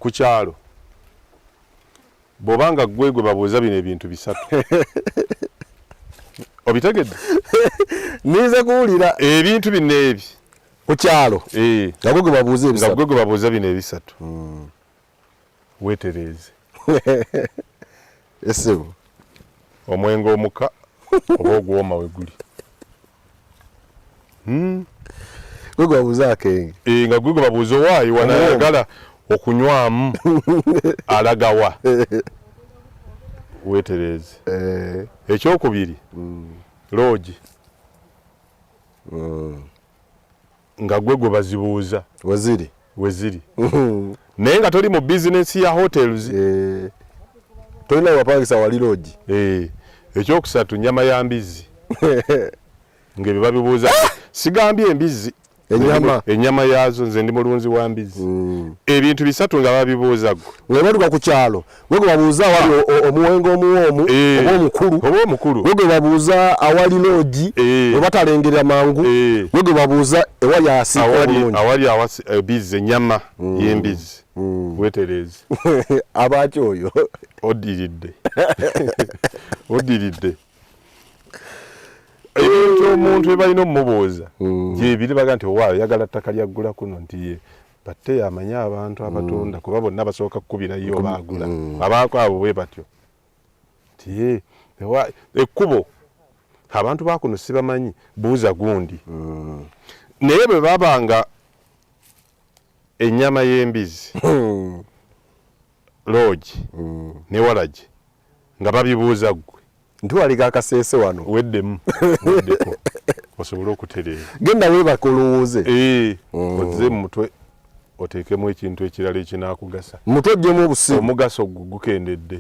ku kyalo bobanga gwe babuuza bino ebintu bisatu obitegedde nize kuwulira ebintu bino ebi ku kyalo nga gwe babuuza ebisatu nga gwe babuuza bino ebisatu wetereze esebo omwengo omuka oba ogwoma we guli gwe babuuza akenge nga gwe babuuza owaayi wanayagala okunywamu alagawa wetereze ekyokubiri loogi nga gwe bazibuuza weziri naye nga toli mu bizinesi ya hotels tolina wapangisa wali loogi ekyokusatu nyama ya mbizi ng'ebyo babibuuza sigambye embizi enyama yazo nze ndi mulunzi wa mbizi ebintu bisatu nga babibuuza gwe ng'ebatuka ku kyalo gwe babuuza awali omuwengo omuwoomu oba omukulu gwe babuuza awali loogi we batalengerera mangu gwe babuuza ewali awali ebizi enyama y'embizi wetereze abaki oyo odiridde ebintu omuntu bwe balina omumubuuza gyebiri baga nti owaayo yagala ttaka lyaggula kuno nti ye batte yamanye abantu abatunda kuba bonna basooka kukubirayo baagula abaako abo bwe batyo nti ye ekkubo abantu bakuno sibamanyi buuza gundi naye bwe babanga ennyama y'embizi loogi ne walagi nga babibuuza ggwe ntiwaliga akaseese wano weddeko osobole okutereera genda weebaka olowooze ozze mu mutwe oteekemu ekintu ekirala ekinaakugasa mutwe ojjemu obusimu omugaso gukendedde